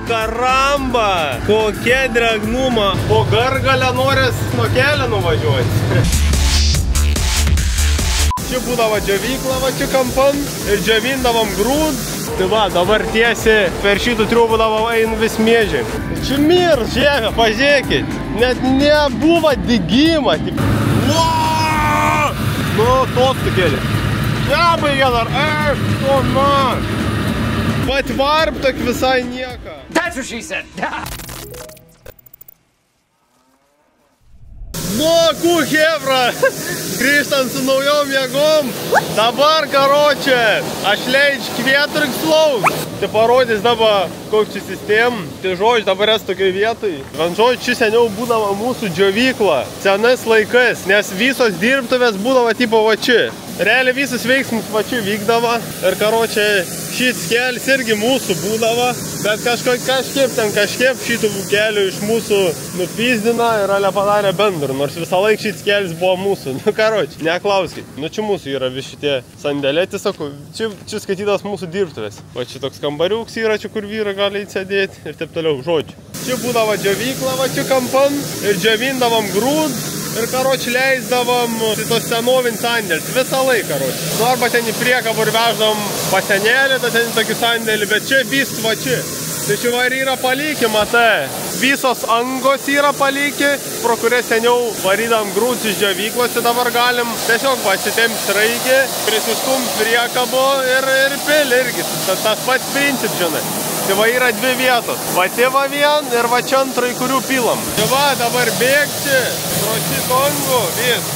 Karamba, kokia dragnuma. Po gargalę norės nuo kelio nuvažiuoti. Čia būdavo džiovykla, va čia kampan ir džiovindavom grūd. Tai va, dabar tiesiai per šitų triubudavo eina vis mėžiai. Čia mir, žiūrėk, pažiūrėkit. Net nebuvo digimą. Nu, tos tukėlė. Nebaigė dar, to na. Patvarp tak visai nieka. That's what she said. Nu, ku hebra, grįžtant su naujom jėgom. Dabar, karočią, aš leidžiu kvietringslaus. Tai parodys dabar, koks čia sistem. Tai žodžiu, dabar esu tokioj vietoj. Vien žodžiu, čia seniau būdavo mūsų džiovykla. Senais laikais, nes visos dirbtuvės būdavo tipo va čia. Realiai visus veiksmus va čia vykdavo. Ir karočią, šis kelis irgi mūsų būdavo. Bet kažkiek šitų kelių iš mūsų nupizdina ir ale padarė bendrą. Nors visą laiką šis kelis buvo mūsų. Nu, karočią, neklauskit. Nu, čia mūsų yra vis šitie sandėliai, tiesiog. Čia skaitytas mūsų dirbtuvės. Va čia toks kambariuks yra, čia kur vyrai gali įsėdėti ir taip toliau, žodžiu. Čia būdavo džiovykla, va čia kampan ir džiovindavom grūd. Ir, karočią, leisdavom šitos senovins sandėlis. Visą laiką, karočią. Nu, arba ten į priekabą ir veždavom pasenėlį, tai ten į tokį sandėlį, bet čia vis va čia. Tai čia va ir yra palikė, matai. Visos angos yra palikė, pro kurias seniau varydavom grūdus iš džiovyklos, tai dabar galim tiesiog pasitempt sraigį, prisistumt priekabo ir pil irgi. Tas pats princip, žinai. Tai va yra dvi vietos. Va tai va vien ir va čia antrai, kurių pilam. Tai va dabar bėgti, pro šito angų, vis.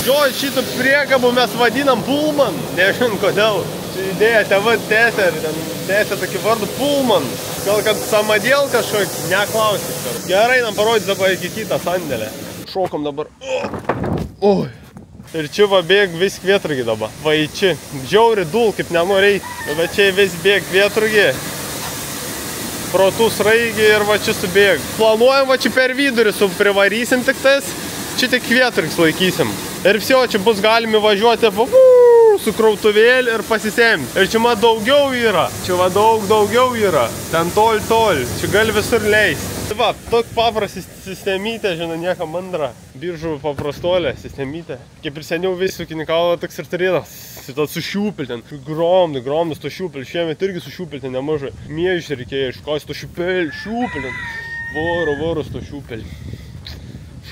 Žodžiu, šitų priekabų mes vadinam Pullman. Nežin kodėl. Čia idėja tėva tęsė ir ten tęsė tokį vardą Pullman. Gal kad samadėl kažkokį, neklausyk. Gerai, nam parodys dabar iki kitą sandėlę. Šokom dabar. Oi. Ir čia va bėg vis kvietragi dabar. Va į čia. Žiauri dul, kaip nenorėjai. Bet čia vis bėg kvietragi. Pro tų sraigį ir va čia subėg. Planuojam va čia per vidurį privarysim tik tais. Čia tik kvietrags laikysim. Ir vsio, čia bus galimi važiuoti su krautuvėlį ir pasisemti. Ir čia ma daugiau yra. Čia va daugiau yra. Ten tol. Čia gali visur leisti. Tai va, toks paprastas sistemytė, žinai, nieka mandra. Biržų paprastolė sistemytė. Kaip ir seniau vis ūkininkavo toks ir turėtas. Šitas sušiūpil ten. Gromdas to šiūpil. Šiemet irgi sušiūpil ten nemažai. Miežiai reikėjo iškos to šiūpil ten. Voros to šiūpil.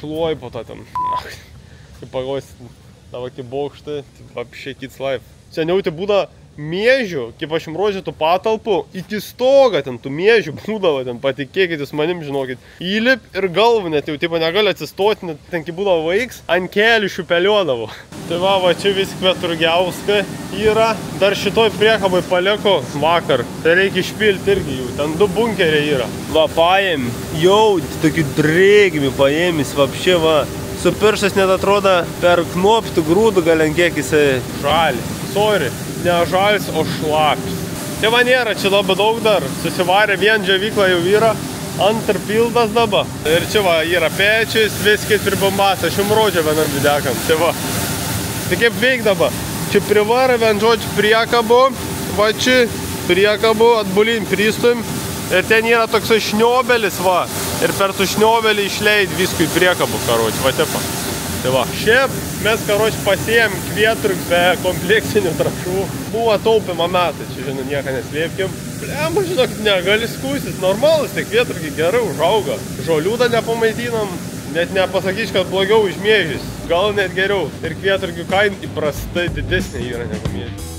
Šluoj po to ten. Kaip pagos, tavo kaip bokštai, apšė kits life. Seniau tai būda miežių, kaip aš jums rodžiu tų patalpų, iki stoga ten tų miežių būdavo ten, patikėkit jūs manim, žinokit. Įlip ir galvų net jau, tipo negali atsistoti, net ten kaip būdavo vaiks, ant kelių šiupeliuodavo. Tai va, čia vis Kveturgiauska yra, dar šitoj priekaboj paliko vakar. Tai reikia išpilti irgi jų, ten 2 bunkeriai yra. Va, paėm, jau tokių drėgmių paėmis, vapšė va. Su piršas net atrodo per knoptų grūdų gal ant kiek jisai žalis. Sorry, ne žalis, o šlapis. Tai va nėra, čia labai daug dar. Susivarė vien džiovykla jau yra, antr pildas dabar. Ir čia va yra pečiais, viskit ir bombas. Aš jums rodžiau vienam videkam. Tai va. Tai kaip veik dabar. Čia privarė vien žodžiu priekabo. Va čia priekabo atbulin pristum. Ir ten yra toks šniobelis, va. Ir per tų šniobelį išleid viskui priekabų, karoči, va tepa. Tai va, šiaip mes, karoči, pasėjom kvietrug be kompleksinių trašų. Buvo taupimo metai, čia, žinau, nieką neslėpkim. Blema, žinok, negali skūsis, normalus, tai kvietrugi gerai užauga. Žoliūdą nepamaitinom, net nepasakyčiau, kad blogiau už miežius. Gal net geriau. Ir kvietrugių kaina įprastai didesnė yra negu miežius.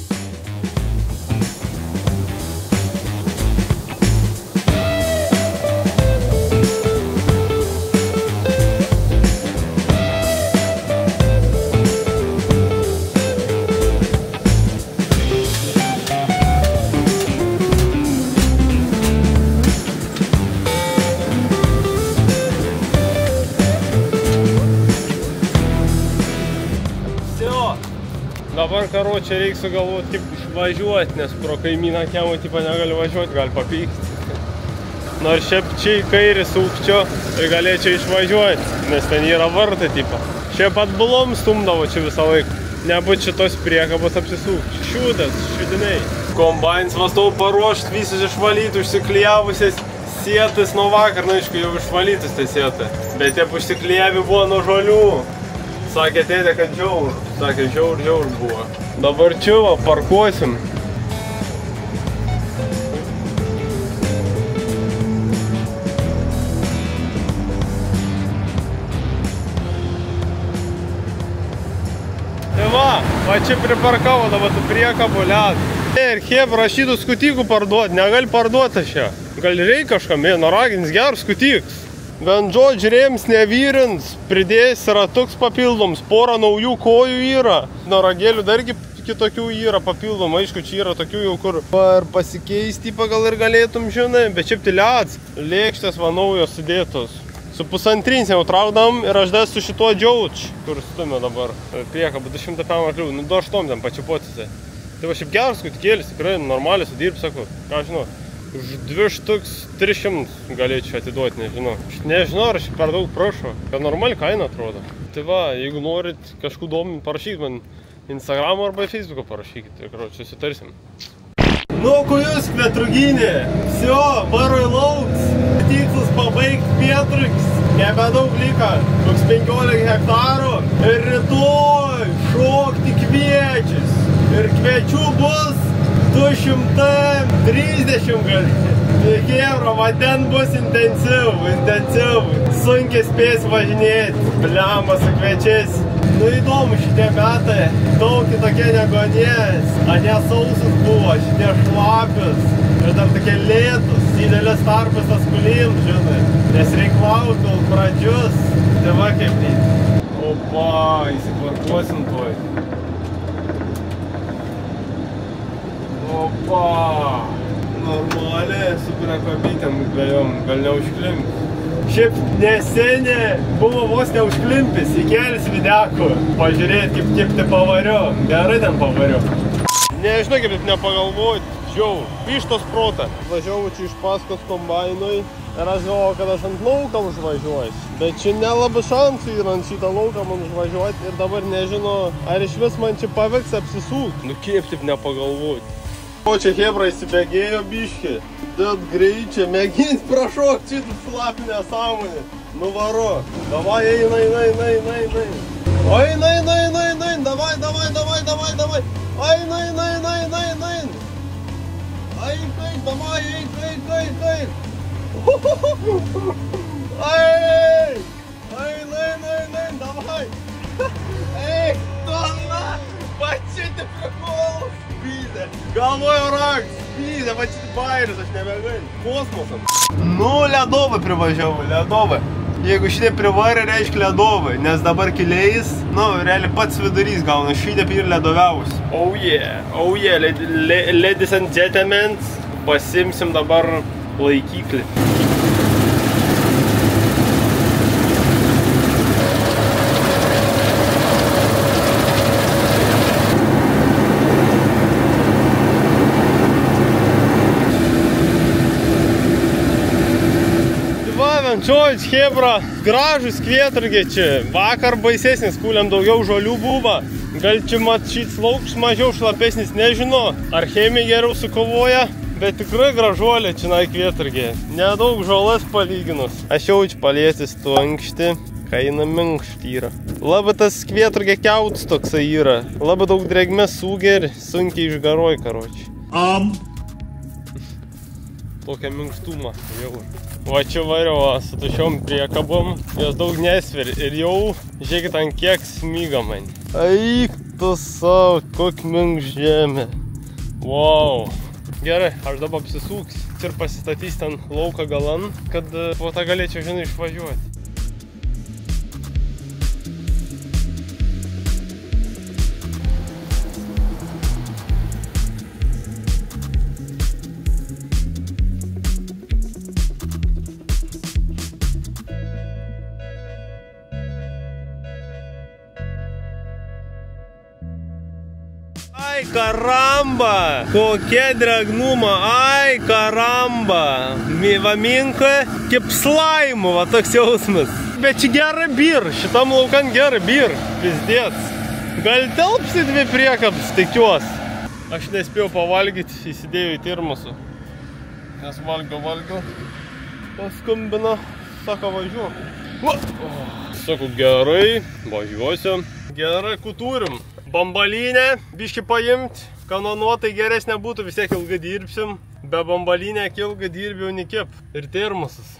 Dabar, karočią, reikia sugalvoti, kaip išvažiuoti, nes pro kaimyną kiemą tipo negali važiuoti, gali papykti. Nors šiaip čia į kairį sukčio ir galėčiau išvažiuoti, nes ten yra vartai tipo. Šiaip atbulom stumdavo čia visą laiką. Nebūt šitos priekabos apsisukti. Šiūdas, šiudiniai. Kombainas mastau paruošt, visus išvalyti, užsiklijavusias sėtis nuo vakar, na, aišku, jau išvalytis tai sėtai. Bet tie užsiklijami buvo nuo žolių. Sakė tėtė, kad žiaur. Sakė, žiaur buvo. Dabar čia va, parkuosim. Tai va čia priparkavo dabar tu priekabų led. Ir hebra šitų skutikų parduot, negali parduoti šią. Gal reikia kažkam, noragins geras skutiks. Bent žodžiu rėms nevyrins, pridėjęs ratuks papildoms, porą naujų kojų yra. Noragėlių dargi kitokių yra papildom, aišku, čia yra tokių jau kur ir pasikeisti pagal ir galėtum, žinai, bet šiaip leds, lėkštės va naujos sudėtos. Su pusantrins jau traudam ir aš dar su šituo džiauč, kur stumė dabar priekabą 200 arklių, nu 2,8 ten pačiupotėse. Tai va šiaip geras skutikėlis, tikrai normaliai sudirb, sakau, ką žinau, už 2 štuks 300 galėčiau atiduoti, nežinau. Nežinau, ar aš per daug prašau, kad normali kaina atrodo. Tai va, jeigu norit kažkų domint, parašykit man Instagram arba Facebook'o parašykit, tikrai, čia sutarsim. Nu, kujus kvetruginė, всё, varo į lauks, tikslas pabaigti Pietruks, nebedaug lika, koks 15 hektarų ir rytoj šokti kviečius ir kviečių bus 230 gal. Hebra, va ten bus intensyvu, sunkiai spės važinėti, bliamba su kviečiais. Nu įdomu šitie metai, daug kitokie negu anės. Anie sausus buvo, šitie šlapius ir dar tokie lėtus, didelis tarpas tas kulim, žinai. Nes reik laukti gal pradžius, tai va kaip tai. Opa, įsiparkuosim tuoj. Opa, normaliai su priekabytėm dvejom, gal neužklimp. Šiaip nesenė buvo vos neužklimpis, įkelis videko. Pažiūrėt, kaip tai pavariu. Gerai ten pavariu. Nežinau, kaip taip nepagalvojit. Žiau, pištos protą. Važiavau čia iš paskos kombainui ir aš galvoju, kad aš ant lauką užvažiuosiu. Bet čia nelabai šansų yra ant šitą lauką man užvažiuoti ir dabar nežino, ar iš vis man čia pavyks apsisūkti. Nu kaip taip nepagalvoti. O čia hebra įsibėgėjo biškį. Dėt greičiai, mėgins prašokti šitą slapinę sąmonę. Nu varo. Davai, eina. Eina, davai. Eina. Eik, davai, eik. Eina, davai. Eik, tona. Pačiai prikolas. Spydė. Galvoju raks. Spydė, va čia bairis, aš nebegai. Kosmosam. Nu, ledovai privažiavau, ledovai. Jeigu šitie privarė, reiškia ledovai, nes dabar kiliais, nu, realiai pats vidurys gauna, šitie ir ledoviavus. Oh yeah, ladies and gentlemen, pasimsim dabar laikiklį. Čioj, hebra, gražus kvietrugiai čia. Vakar baisesnis, kūliam daugiau žolių buvo. Gal čia mat šits lauks mažiau šlapesnis, nežinau. Ar chemija geriau sukovoja, bet tikrai gražuolė čia kvietrugiai. Nedaug žolas palyginus. Aš jau čia palėtis tu ankšti, kaina minkšti yra. Labai tas kvietrugiai kiauts toksai yra. Labai daug drėgmės sūgė ir sunkiai išgaroj, karoči. Tokia minkštumą jau. Va čia variau su tušiom priekabom, jos daug nesveri ir jau, žiūrėkit, ant kiek smyga man. Eik tu savo, kokį minkš žemė. Wow. Gerai, aš dabar apsisuksiu ir pasistatys ten lauką galan, kad po tą galėčiau, žinai, išvažiuoti. Ai, karamba, kokia dragnuma, ai, karamba. Va minka, kaip slaimu, va toks jausmas. Bet čia gerai bir, šitam laukan gerai bir, pizdėts. Gal telpsi dvi priekabs, tikiuos. Aš nespėjau pavalgyti, įsidėjau į termosą. Nes valgiau. Paskambino, sako važiuok. Sako gerai, važiuosiu. Gerai, turim. Bambalinę biškį paimt, kanonuotai geresnė būtų, vis tiek ilgai dirbsim. Be bambalinę ilgai dirbiau nikip. Ir termosas.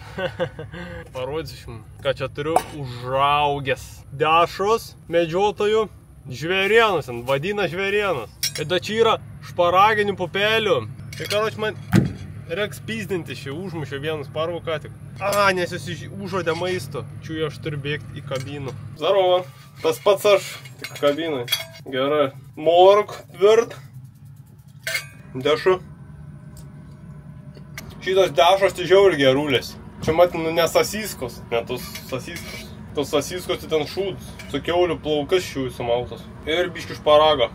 Parodysim, ką čia turiu užaugęs. Dešros medžiotojų žvėrienas, vadina žvėrienas. Ir da čia yra šparaginių pupelių. Tai karoči man reiks pyzdinti šį, užmušė vienus parvų ką tik. Nes jis užuodė maisto. Čiūju, aš turiu bėgti į kabiną. Zarovo, tas pats aš, tik kabinai. Gerai. Mork, tvirt. Dešu. Šitas dešas tai žiauri gerulės. Čia mat, ne sasiskos, ne tos sasiskos. Tos sasiskos tai ten šūdus. Su kiaulių plaukas šių sumautas. Ir biški šparagą.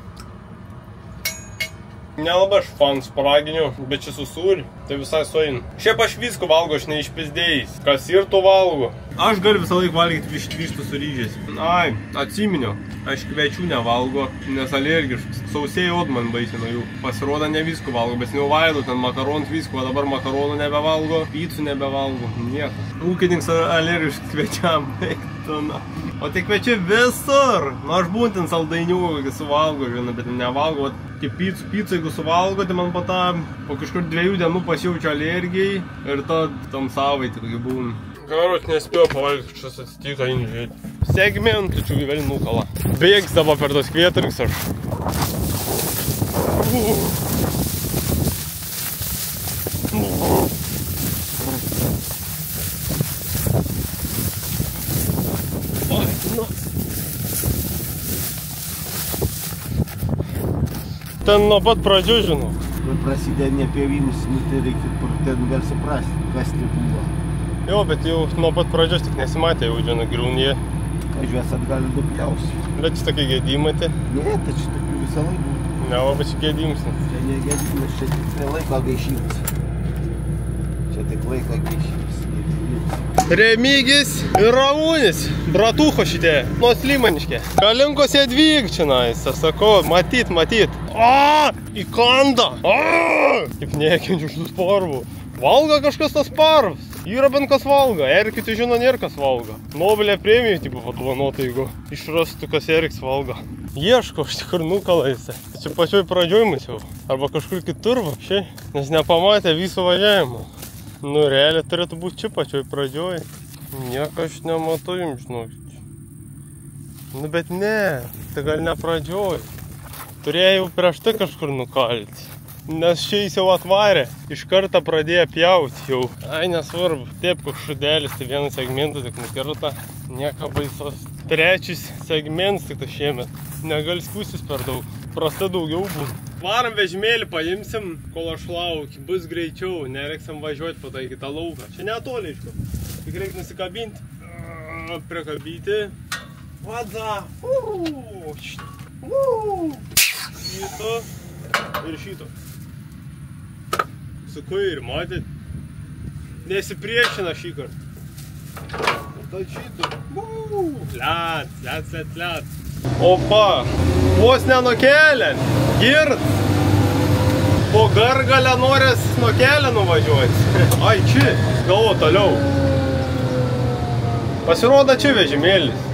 Nelabai aš fan šparaginių, bet čia su sūri, tai visai sueina. Šiaip aš visko valgo, aš neišpizdėjais. Kas ir to valgo. Aš galiu visą laiką valgyti vištų su ryžiais. Ai, atsiminiau. Aš kviečių nevalgo, nes alergiškas. Sausėjai od man baisino jų. Pasirodo ne visko valgo, bet jau vaido, ten makaronus visko, o dabar makaronų nebevalgo, picų nebevalgo, nieko. Ūkininkas alergiškas kviečiam. O tai kviečiu visur. Nu aš būtent saldainių suvalgo, žinai, bet nevalgo. Kaip picų, jeigu suvalgo, tai man po kažkur 2 dienų pasijaučia alergijai ir tam savaitį kai būna. Karoč, nespėjau pavalgyti, kažkas atsitiko žiūrėti. Segmentų čia gyveli nukala. Bėgs dabar per tos kvieturiks aš. Ten nuo pat pradžių, žinau. Prasidėjo ne apie vynus, tai reikia ten gal suprasti, kas tai buvo. Jo, bet jau nuo pat pradžios tik nesimatė, jau žinau, griūnie. Važiuos atgal daugiausiai. Bet čia tokie gėdimai tai? Ne, tai čia tokių visą laiką. Ne, va, čia gėdimas. Čia ne gėdimas, čia tik laiko gaišymas. Čia tik laiko gaišymas. Remigis ir Ramūnis, bratucho šitie, nuo Slimaniškė. Kalinkos Jadvygčinais, aš sakau, matyt. Įkanda! Kaip nekenčiu šitus parvų. Valga kažkas tas parvs. Yra bent kas valga, erkių žino nėra kas valga. Nobelė premijų tipo padovanota, jeigu išrastų kas eriks valga. Ieško, aš tikrai nukalaisi. Čia pačioj pradžioj mačiau. Arba kažkur kitur va, šiai, nes nepamatė viso važiavimo. Nu, realiai turėtų būti čia pačioj pradžioj. Nieko aš nematau jums, žinokit. Nu, bet ne, tai gal ne pradžioj. Turėjau prieš tai kažkur nukalti. Nes šiais jau atvarė, iš karto pradėjo pjauti jau. Ai, nesvarbu, taip koks šudelis, tai vienas segmentas tik nukirta. Nieko baisos. 3 segmentas tik tai šiemet. Negali skūsis per daug, prasta daugiau būna. Varam vežimėlį paimsim, kol aš laukiu, bus greičiau, nereiksim važiuoti po tą kitą lauką. Čia netoli, aišku. Tik reikia nusikabinti, prikabyti. Vadza! Šito ir šito. Su kairį, matėt? Nesipriešina šį kartą. Tai šito. Liat. Opa, vos nenukėlė, girt. Po gargalę norės nuo kelio nuvažiuoti. Ai, čia, galvo toliau. Pasirodo čia vežimėlis.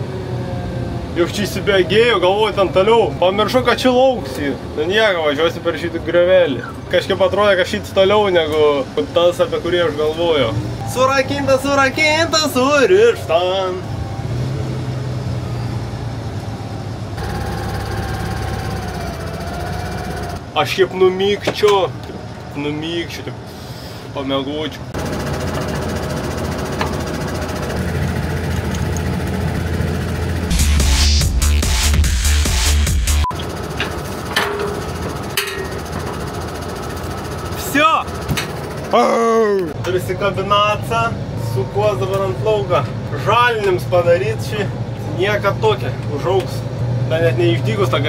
Jau čia įsibėgėjau, galvoju ten toliau. Pamiršau, kad čia lauksi. Nu nieko, važiuosi per šitą griovelį. Kažkaip atrodė, kad šitas toliau negu tas, apie kurį aš galvoju. Surakinta, surišta. Aš šiaip numykčiau, taip pamiegočiau. Всё! Prisikabinaca, sukuos dabar ant lauką. Žalinims padaryt šį. Nieka tokia, užaugs. Da net neišdygus tą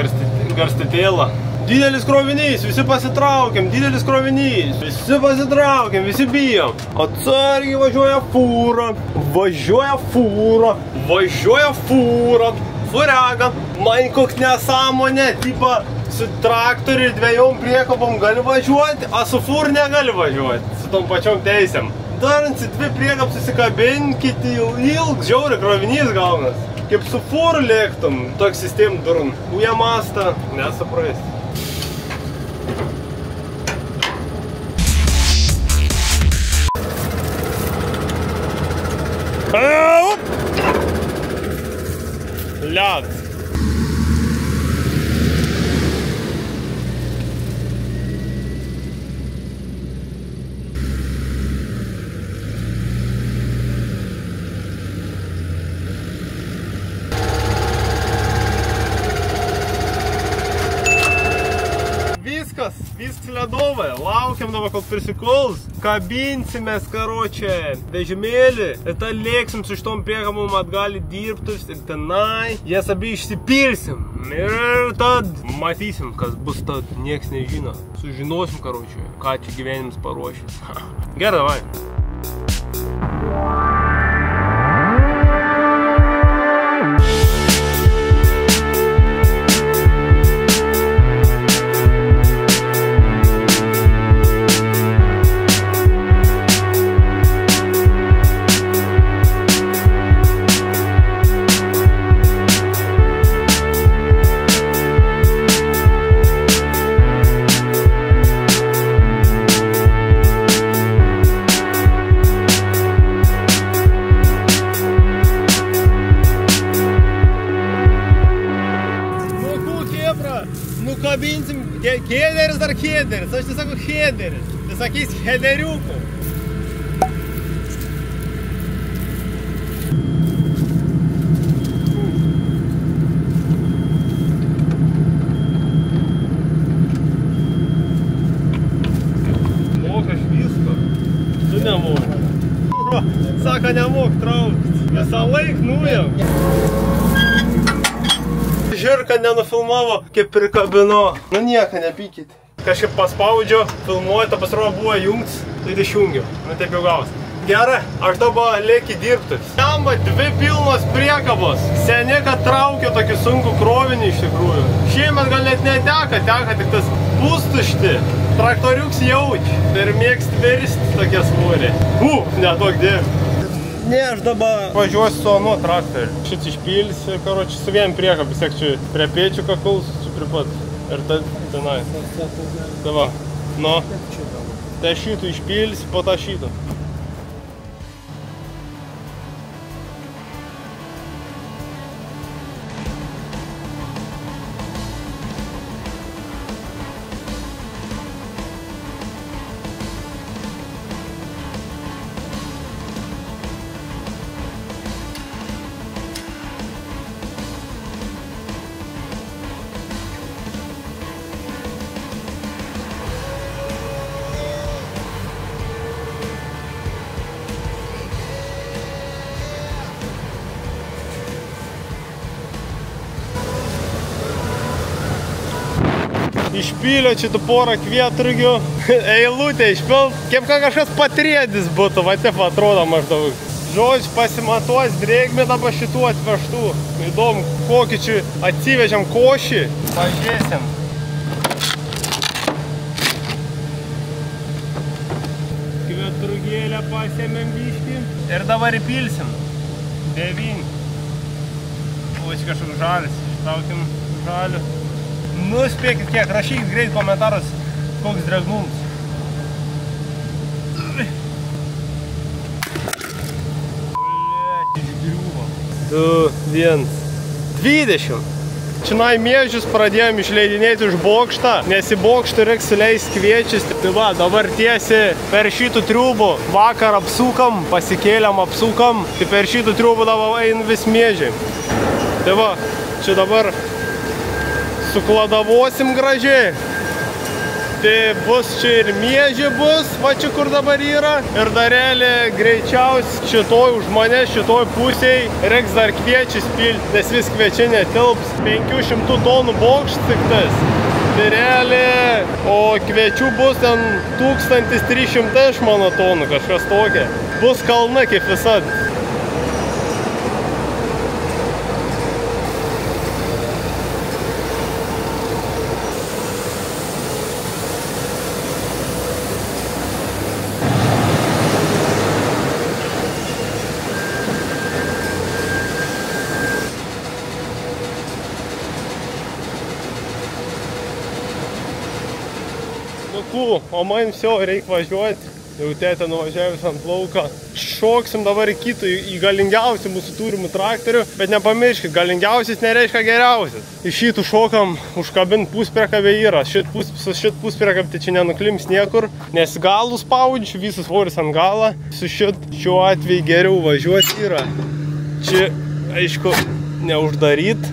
garstitėlą. Didelis krovinys, visi pasitraukiam, visi bijom. Atsargiai važiuoja fūra. Fūrega. Man koks nesąmonė, tipo su traktoriu ir 2 priekabom gali važiuoti, o su fūru negali važiuoti, su tom pačiom teisėm. Daransi 2 priekab susikabinkit, ilgs, žiauri krovinys gaunas. Kaip su fūru lėktum, toks sistem durun. Uja mastą, nesuprasti. Led. Viskas ledovai, laukiam dabar, kol prisikuls, kabinsimės, karočią, vežimėlį ir tą lėksim su šitom priekabom atgal į dirbtus ir tenai jas abi išsipilsim ir tad matysim, kas bus, tad nieks nežino, sužinosim, karočią, ką čia gyvenims paruošęs. Gerai, davai. Nukabinsim, kėderis dar kėderis, aš nesakau kėderis, tai sakys hederiukų. Mok aš visko, tu nemok. Saka, nemok traukti, visą laik nujam. Žirka nenufilmavo, kaip prikabino. Nu nieko, nepykit. Kažkaip paspaudžiu, filmuoju, ta pasirodo buvo jungts, tai išjungiu. Nu taip jau gaus. Gerai, aš dabar lėki dirbtis. Jamba 2 pilnos priekabos. Seniai, kad traukiu tokį sunkų krovinį iš tikrųjų. Šiemet gal net neteka, teka tik tas pustušti. Traktoriuks jauč ir mėgst virsti tokie svorį. Nedaug dirbti. Ne, aš dabar važiuosiu su anu traktoriu. Šit išpilsiu, karoči, su vien priekab, vis tiek čia prie pėčių kakuls, čia prie pat. Ir tenai. Tai va, nu. Tai šitų išpilsiu, po tą šitų. Išpylio čia tu porą kvietrugių, eilutę išpilt, kaip kažkas patriedis būtų, va taip atrodo maždaug. Žodžiu, pasimatuos drėgmę dabar šitų atvežtų. Įdomu, kokį čia atsivežiam košį. Pažiūrėsim. Kvietrugėlę pasėmėm biškį. Ir dabar įpilsim. 9. O, čia kažkoks žalis. Ištraukim žalių. Nuspėkit kiek, rašykit greit komentarus, koks drėgnumas. 2, 1, 20. Čionai miežius pradėjom išleidinėti iš bokštą, nes į bokštą reiks suleist kviečius. Tai va, dabar tiesiai per šitų triubų vakar apsukam, pasikėlėm apsukam, tai per šitų triubų dabar eina vis miežiai. Tai va, čia dabar sukladavosim gražiai. Tai bus čia ir miežė bus, va čia kur dabar yra. Ir darelė greičiausiai šitoj už mane, šitoj pusėj reiks dar kviečius pilti, nes vis kviečiai netilps. 500 tonų bokštas tik tas. Tai realiai, o kviečių bus ten 1300 iš mano tonų, kažkas tokia. Bus kalna kaip visad. puiku, o man viso reikia važiuoti. Jau tėtė nuvažiavęs ant lauko. Šoksim dabar į kitą, į galingiausią mūsų turimų traktorių, bet nepamirškit, galingiausias nereiškia geriausias. Iš šitų šokam užkabint puspriekabę yra. Šit puspriekabę tai čia nenuklims niekur, nes galų spaudžiu, visas svoris ant galą. Su šiuo atveju geriau važiuoti yra. Čia, aišku, neuždaryt,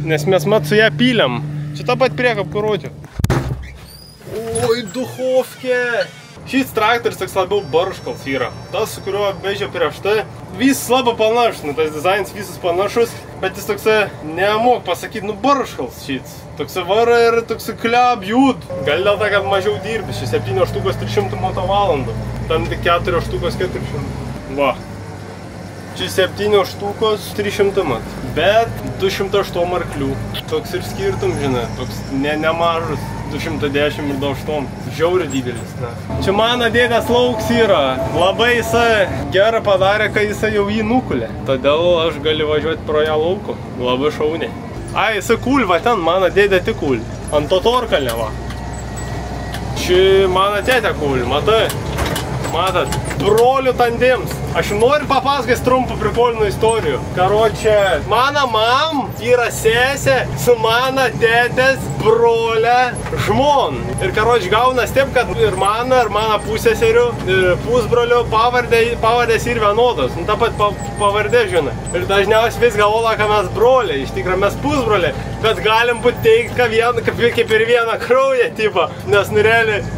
nes mes mat su ją pylėm. Čia tą pat priekab kuruotė. Oi, duchovkė! Šis traktorius toks labiau barškals yra. Tas, su kuriuo vežė prieš tai, visas labai panašus, tas dizainas visas panašus, bet jis toksai nemok pasakyti, barškals šits. Toksai vara ir toksai kliab jūt. Gal dėl to, kad mažiau dirbi, šis 7 štukos 300 motovalandų, tam tik 4 štukos 400. Va. Šis 7 štukos 300 mat, bet 208 arklių. Toks ir skirtum, žinai, toks nemažas. 210 ir 208. Žiauri didelis. Čia mano dėdės lauks yra. Labai jisai gerą padarė, kai jisai jau jį nukulė. Todėl aš galiu važiuoti pro ją lauku. Labai šauniai. Ai, jisai kul, va ten mano dėdė tik kul. Ant to torkalne, va. Čia mano tėtė kul, matai. Matot, brolių tandems. Aš noriu papasakoti trumpą prikolinių istorijų. Karočią, mano mam yra sesė su mano tėtės brolė žmon. Ir karočią gaunas taip, kad ir mano pusėserių, ir pusbrolių pavardės ir vienodos. Ta pat pavardė, žinai. Ir dažniausiai vis galvoja, kad mes broliai, iš tikrųjų mes pusbroliai. Bet galim būt teikti, kaip ir vieną kraują, tipo.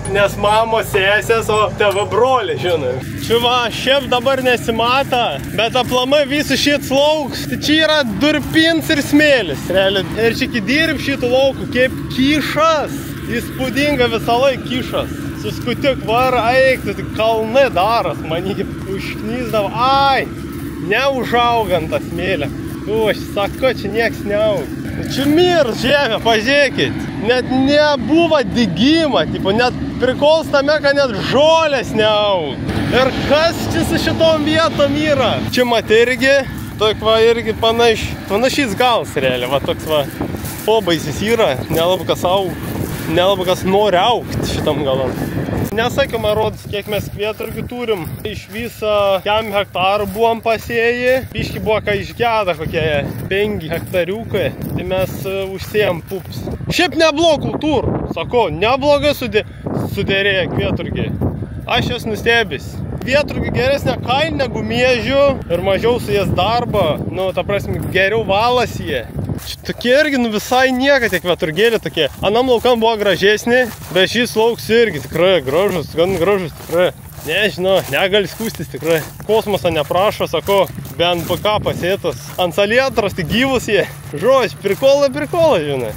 Nes mamos sesės, o tėvo broliai, žinai. Čia va, šiaip dabar nesimata, bet aplamai visus šits lauks. Tai čia yra durpins ir smėlis, realiai. Ir čia kai dirb šitų laukų, kaip kyšas. Įspūdinga visą laiką kyšas. Suskutik varą, eik, tai kalnai daras, manigi užknyzdavo. Ai, neužaugant tą smėlę. Aš sako, čia nieks neaug. Čia mirs žemė, pažiūrėkit. Net nebuvo digimo, tipo, net prikols tame, kad net žolės neaug. Ir kas čia su šitom vietom yra? Čia mat irgi, toks va irgi panašys gals realiai, va toks va pobaisis yra, nelabai kas aug, nelabai kas nori augt šitam galam. Nesakoma rodys, kiek mes kvieturgių turim. Iš viso 5 hektarų buvom pasėję. Biški buvo, kai išgeda kokie 5 hektariukai. Tai mes užsėjom pups. Šiaip neblog kultūrų. Sako, neblogai sudėrėję kvieturgiai. Aš jas nustebęs. Kvieturgių geresnė kaina negu miežių ir mažiau su jas darbo. Nu, ta prasme, geriau valas jie. Tokie irgi visai nieka tie kveturgėliai tokie. Anam laukam buvo gražesni, bet šis lauks irgi tikrai gražus, gan gražus tikrai. Nežinau, negali skūstis tikrai. Kosmosą neprašo, sako, bent PK pasėtas. Ant salietros, tai gyvus jie. Žodžiu, prikola, žinai.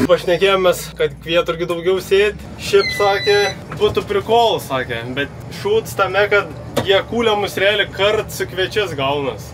Pašnekėjomės, kad kvieturgių daugiau sėt. Šiaip sakė, būtų prikolas, sakė. Bet šūts tame, kad jie kūlė mus realiai kart su kviečias gaunas.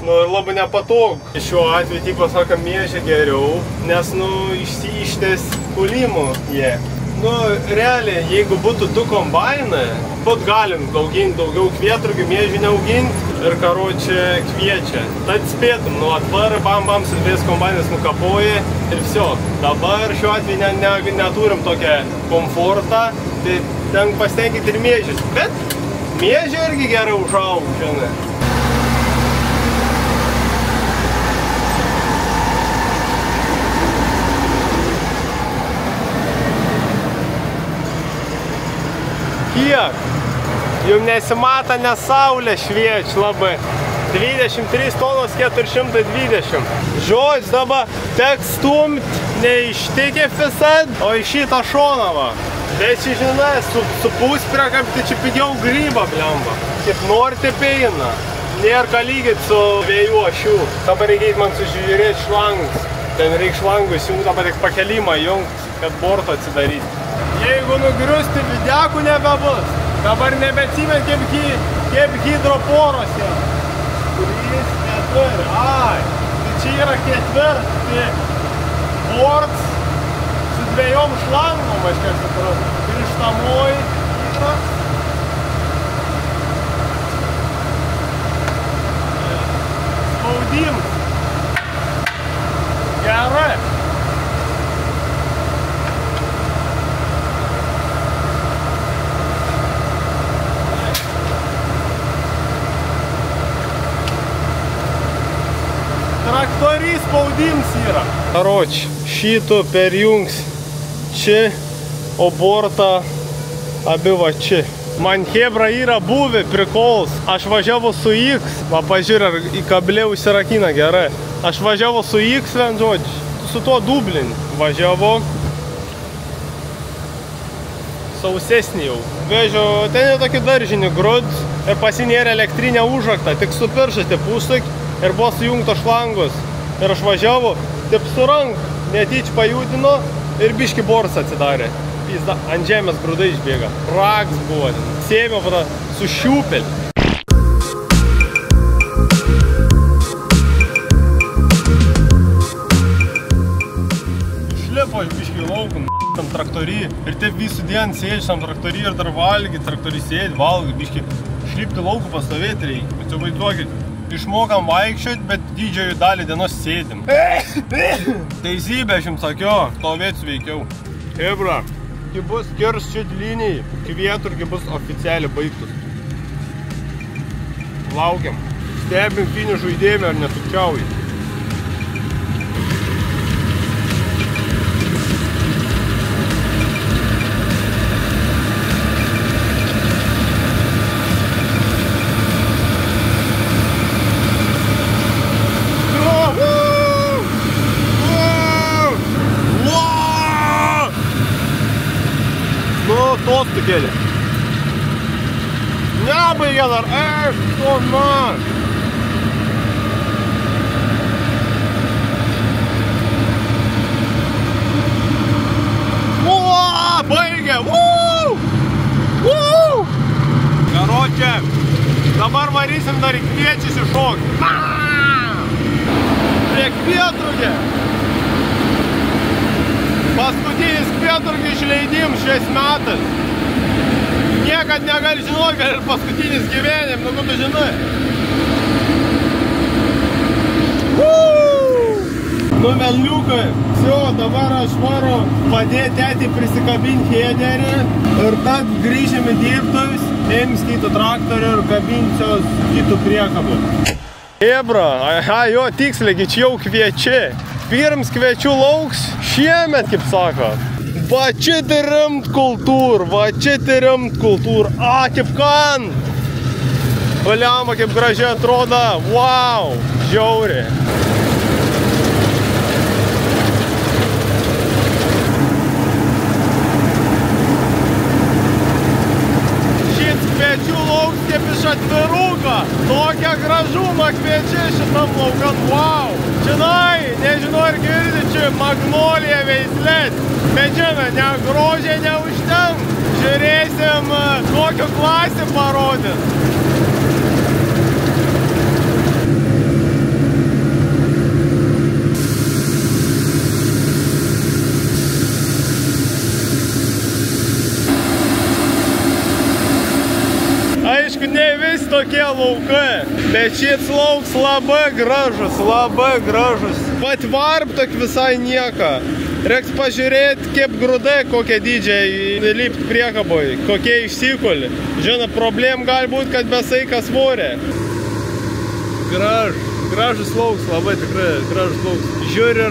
Nu ir labai nepatog. Šiuo atveju, tipo, sako, miežė geriau, nes, nu, išsiištės kūlimų jie. Nu, realiai, jeigu būtų 2 kombainai, būt galim auginti daugiau kvieturgių, miežių neauginti ir karočią kviečia. Tad spėtum, nu atvarė, bam, su 2 kombainas nukapoja ir viso. Dabar šiuo atveju neturim tokią komfortą, tai ten pasitenkit ir miežius. Bet miežė irgi gerai užaug, žinai. Kiek? Jau nesimata, nes saulė šviečia labai. 23 tonos 420. Žodžiu, dabar teks stumt neištikė fisad, o į šitą šoną va. Bet čia, žinai, su puspriekab, tai čia pigiau grybą, blemba. Kaip nori, taip eina. Nėra ką lygit su 2 ašių. Dabar reikia man sužiūrėti šlangus. Ten reikia šlangų įsijungti, dabar tik pakelimą jungt, kad borto atsidaryti. Jeigu nugriusti, videkų nebebus. Dabar nebeatsimėt kaip hidroporos yra. 3, 4, ai. Tai čia yra 4 borts su 2 šlangom, aš kiek suprantu. Grįžtamoji yra. spaudims. Gerai. Traktorys spaudims yra. Karoči, šito perjungs čia, o bortą abi va čia. Man hebra yra buvę prikols. Aš važiavau su X. Va, pažiūrė, ar į kablę užsirakina gerai. Aš važiavau su X, vien žodžiu. Su tuo Dublin važiavau. Sausesnį jau. Vežiu, ten jau tokį daržinį grud. Ir pasinėrė elektrinę užraktą. Tik su piršas, taip užsuk. Ir buvo sujungto šlangos. Ir aš važiavau. Taip su rank. Netyč pajudino. Ir biški borsą atsidarė. Pizda, ant žemės grūdai išbėga. Raks buvo. Sėmė pada su šiūpelį. Išlipo iš biški laukų, tam traktorį. Ir taip visų dieną sėdži tam traktorį ir dar valgy. Traktorį sėdži, valgy, biški šlipti laukų pastovėti reikia. Bet jau vaizduokit, išmokam vaikščiot, bet didžiojo dalį dienos sėdim. Teisybė, aš jums sakiau, stovėti sveikiau. Hebra. Kai bus kirs šit linijai, kvieturgi bus oficialiai baigtus. Laukiam. Stebim finišų įdėmę ar nesukčiauji. Tostų kėlė. Nebaigė dar. To man. Baigė. Karoče, dabar varysim dar į kviečius iššokti. Prie kvietrugė. Paskutinis kvieturgi išleidim šiais metais. Niekad negali žinoti, kad ir paskutinis gyvenim, nu tu žinai. Nu velniukai, все, dabar aš varu padėti tėtį prisikabinti hederį ir tad grįžim į dirbtuvus, ėms kitų traktorių ir kabinsios kitų priekabų. Hebra, aha, jo tiksliai, čia jau kviečiai. Pirms kviečių lauks šiemet, kaip sako. Va čia tai rimt kultūr, va čia tai rimt kultūr. Kaip kan. Valiama, kaip gražiai atrodo. Wow, žiauri. Šis kviečių lauks kaip iš atviruką. Tokia gražumą kviečiai šitam laukan. Wow. Žinai, nežinau ar girdi, čia magnolija veislės. Bet žinai, ne grožiai neužtenk. Žiūrėsim, kokią klasę parodys. Aišku, ne vis tokie laukai, bet šis lauks labai gražus, labai gražus. Vat varp tok visai nieka. Reiks pažiūrėti, kaip grūdai, kokie dydžiai lipt priekaboj, kokie išsikoli. Žinai, problem gali būti, kad besaika svorė. Gražus lauks, labai tikrai gražus lauks. Žiūri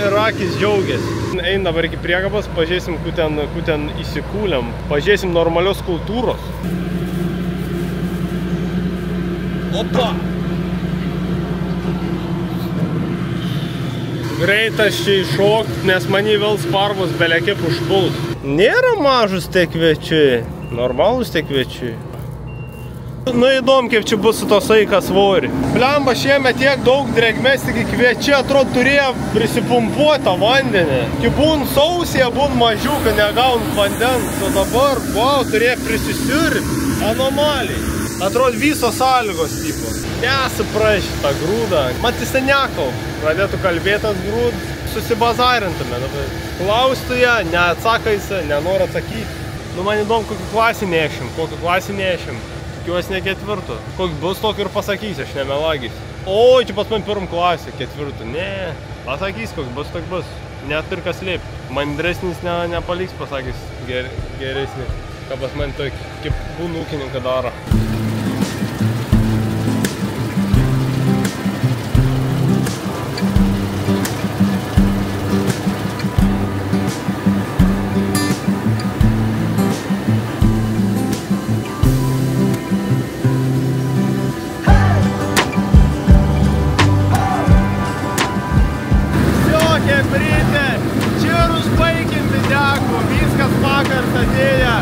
ir akis džiaugiasi. Eina dabar iki priekabos, pažiūrėsim, kur ten įsikūliam. Pažiūrėsim normalios kultūros. Opa! Greitas čia iššok, nes manį vėl sparvos belekip užpuls. Nėra mažus tie kviečiai, normalus tie kviečiai. Nu įdom, kaip čia bus su to saika svorį. Blemba, šiemet tiek daug drėgmės, tik kviečiai atrodo turėjo prisipumpuotą vandenį. Kai būn sausė, būn mažiuką, negaun vandens. O dabar, wow, turėjo prisisiurti. Anomaliai. Atrodo visos sąlygos tipo. Nesupraš tą grūdą. Matys nekau. Pradėtų kalbėtas grūd, susibazarintume. Klaustų ją, neatsakaisi, nenori atsakyti. Nu man įdomu, kokį klasį nešim, Tikiuosi ne ketvirto. Koks bus, tokį ir pasakysi, aš nemelagys. O, čia pas man pirm klasė, ketvirto. Ne, pasakys, koks bus, toks bus. Net ir kas lėp. Mandresnis nepaliks, pasakys geresnį. Ką pas man tokį, kaip būna ūkininką daro. Viskas vakars atėję,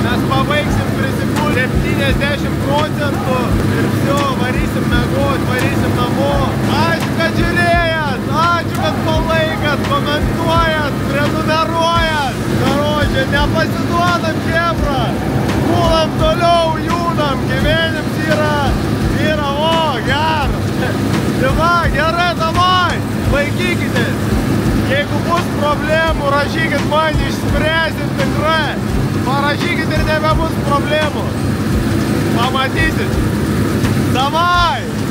mes pabaigsim prisipūlę 70% ir vsio, varysim miegot, varysim namo. Ačiū, kad žiūrėjat, ačiū, kad palaikat, komentuojat, prenumeruojat. Karočią, nepasiduodam chebra, pulam toliau, judam, gyvenims yra, o, geras. Tai va, gerai, davai, laikykitės. Jeigu bus problemų, rašykit man, išspręsim tikrai. Parašykit ir nebebus problemų. Pamatysit. Davai!